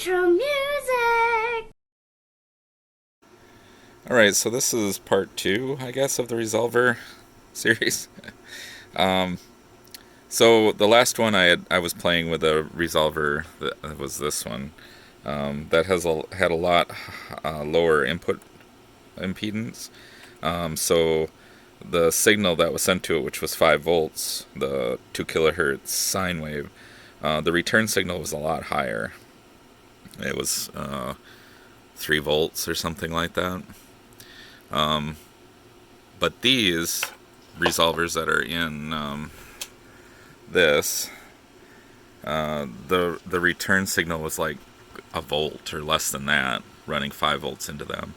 intro music. Alright, so this is part 2, I guess, of the Resolver series. um, so the last one I was playing with a Resolver that was this one. That had a lot lower input impedance. So the signal that was sent to it, which was 5 volts, the 2 kilohertz sine wave, the return signal was a lot higher. It was 3 volts or something like that. But these resolvers that are in this, the return signal was like a volt or less than that, running 5 volts into them.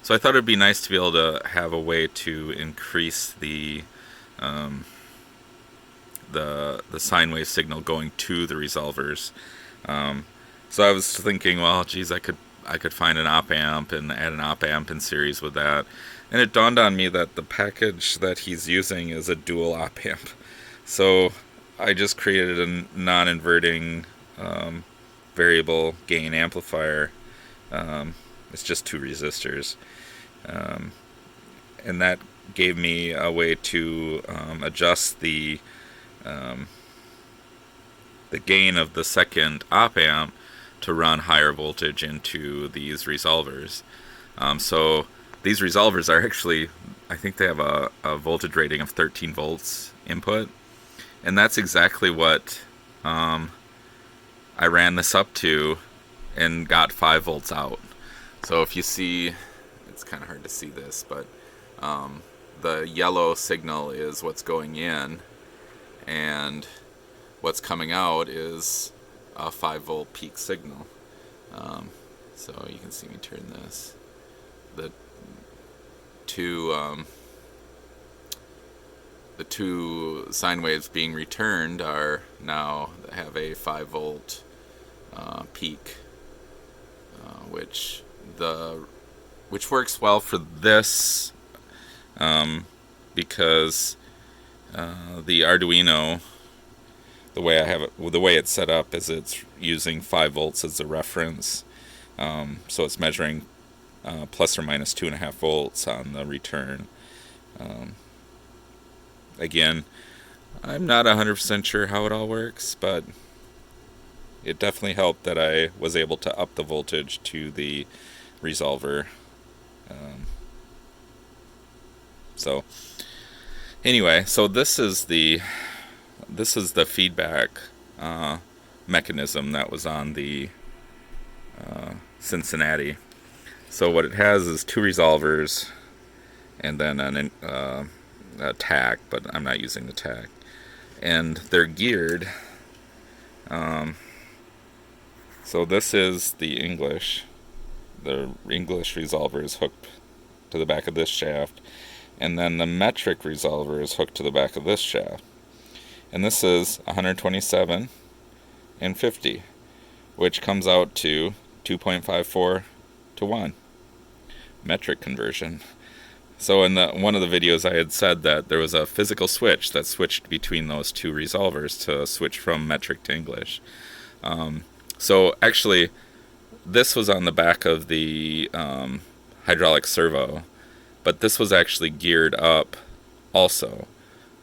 So I thought it'd be nice to be able to have a way to increase the sine wave signal going to the resolvers. So I was thinking, well, geez, I could find an op amp and add an op amp in series with that. And it dawned on me that the package that he's using is a dual op amp. So I just created a non-inverting variable gain amplifier. It's just 2 resistors. And that gave me a way to adjust the gain of the second op amp to run higher voltage into these resolvers. So these resolvers are actually, I think they have a voltage rating of 13 volts input. And that's exactly what I ran this up to and got 5 volts out. So if you see, it's kind of hard to see this, but the yellow signal is what's going in, and what's coming out is a 5 volt peak signal. So you can see me turn this. The two sine waves being returned are now have a 5 volt peak, which works well for this because the Arduino, the way I have it, the way it's set up is it's using 5 volts as a reference, so it's measuring plus or minus 2.5 volts on the return. Again, I'm not 100% sure how it all works, but it definitely helped that I was able to up the voltage to the resolver. So anyway, so this is the feedback mechanism that was on the Cincinnati. So what it has is 2 resolvers and then a tack, but I'm not using the tack. And they're geared. So this is the English. The English resolver is hooked to the back of this shaft, and then the metric resolver is hooked to the back of this shaft. And this is 127 and 50, which comes out to 2.54 to 1 metric conversion. So in one of the videos I had said that there was a physical switch that switched between those 2 resolvers to switch from metric to English. So actually, this was on the back of the hydraulic servo, but this was actually geared up also.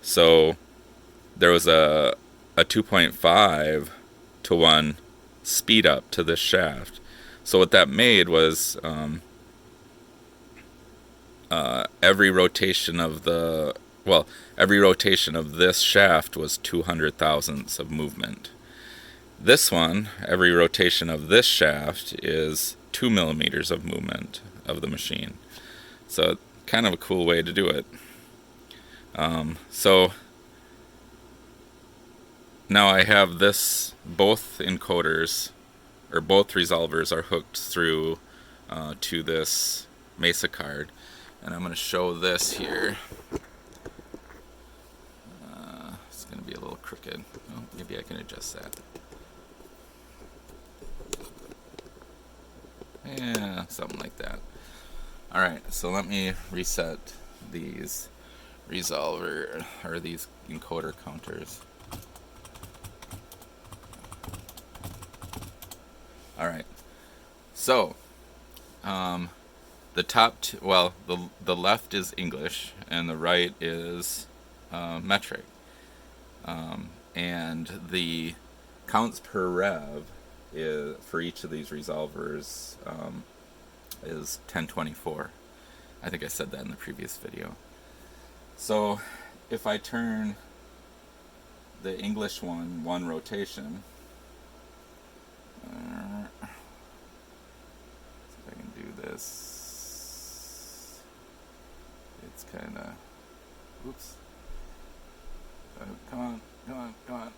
So there was a 2.5 to 1 speed up to this shaft. So what that made was every rotation of this shaft was 200 thousandths of movement. This one, every rotation of this shaft is 2 millimeters of movement of the machine. So kind of a cool way to do it. So now I have this, both encoders, or both resolvers are hooked through to this Mesa card. And I'm going to show this here. It's going to be a little crooked. Oh, maybe I can adjust that. Yeah, something like that. Alright, so let me reset these resolver, or these encoder counters. Alright, So, the the left is English and the right is metric. And the counts per rev is, for each of these resolvers, is 1024. I think I said that in the previous video. So if I turn the English one rotation, see if I can do this. It's kind of, oops. Come on, come on, come on.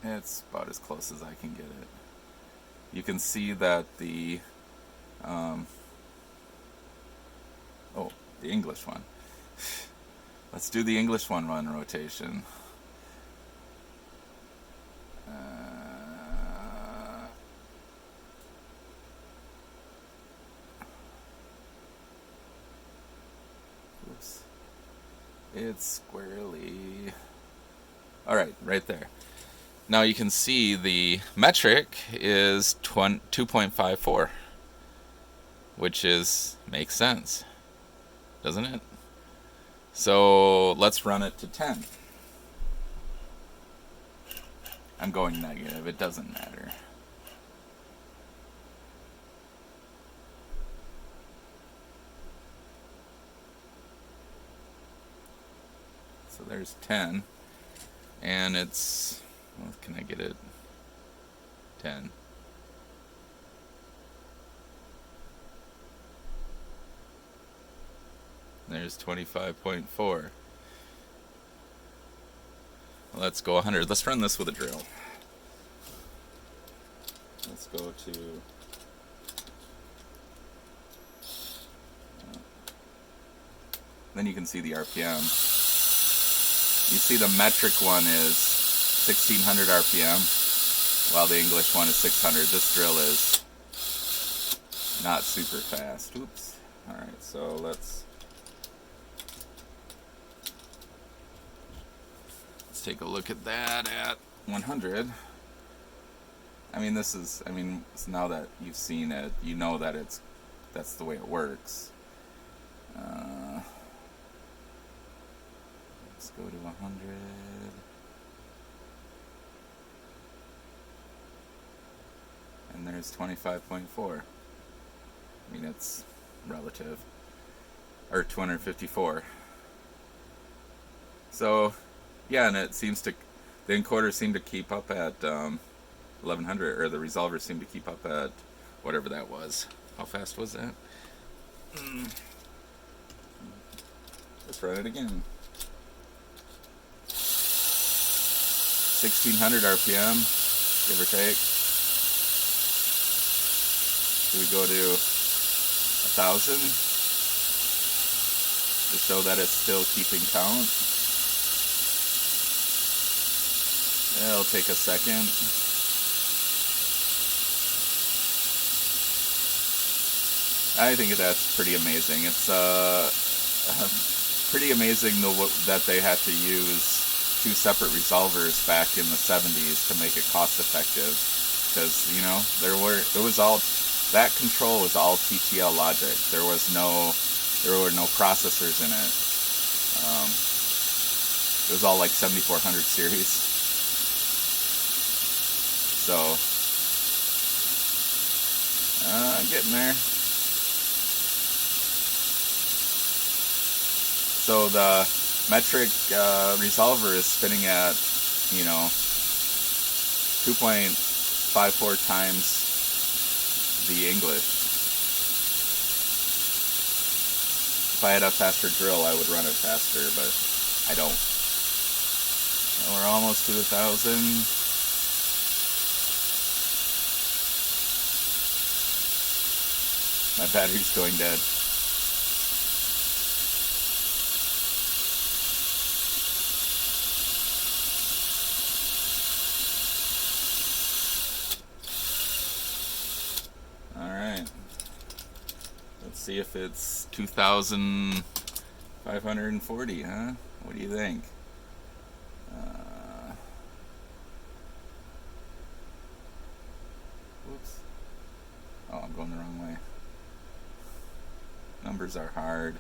It's about as close as I can get it. You can see that the the English one. Let's do the English one rotation. Oops. It's squarely. Alright, right there. Now you can see the metric is 2.54, which makes sense, doesn't it? So let's run it to 10. I'm going negative, it doesn't matter. So there's 10, and it's, well, can I get it? 10. There's 25.4. Let's go 100. Let's run this with a drill. Let's go to then you can see the RPM. You see the metric one is 1600 RPM, while the English one is 600. This drill is not super fast. Oops. Alright, so let's take a look at that at 100. I mean, now that you've seen it, you know that that's the way it works. Let's go to 100. And there's 25.4. I mean, it's relative. Or 254. So, yeah, and the encoders seem to keep up at 1100, or the resolvers seem to keep up at whatever that was. How fast was that? Let's run it again. 1600 RPM, give or take. Do we go to 1000 to show that it's still keeping count? It'll take a second. I think that's pretty amazing. It's pretty amazing that they had to use two separate resolvers back in the 70s to make it cost effective, because that control was all TTL logic. There were no processors in it. It was all like 7400 series. So, getting there. So the metric resolver is spinning at, 2.54 times the English. If I had a faster drill, I would run it faster, but I don't. We're almost to 1,000. My battery's going dead. Alright. Let's see if it's 2,540, huh? What do you think? Whoops. Oh, going the wrong way. Numbers are hard.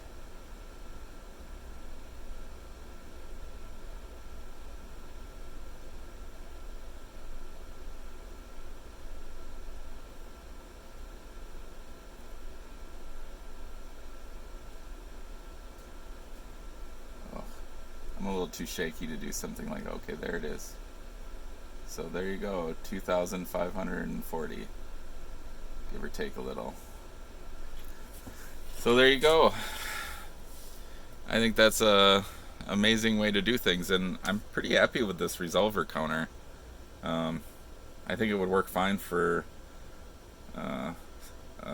Oh, I'm a little too shaky to do something like, okay, there it is. So there you go, 2,540, give or take a little. So there you go. I think that's a amazing way to do things, and I'm pretty happy with this resolver counter. I think it would work fine for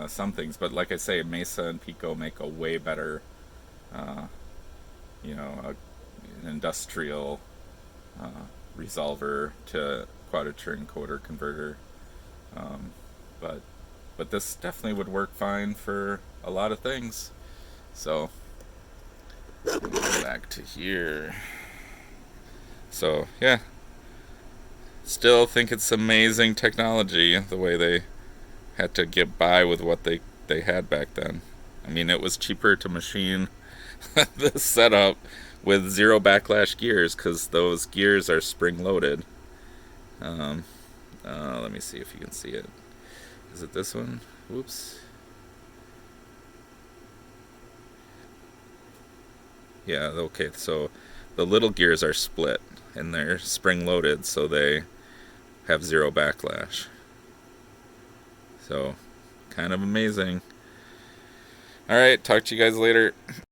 some things, but like I say, Mesa and Pico make a way better, you know, an industrial resolver to quadrature encoder converter. But this definitely would work fine for a lot of things. So go back to here. So yeah, still think it's amazing technology the way they had to get by with what they had back then. I mean, it was cheaper to machine this setup with zero backlash gears because those gears are spring loaded. Let me see if you can see it. Is it this one? Whoops. Yeah, okay, so the little gears are split and they're spring loaded, so they have zero backlash. So, kind of amazing. Alright, talk to you guys later.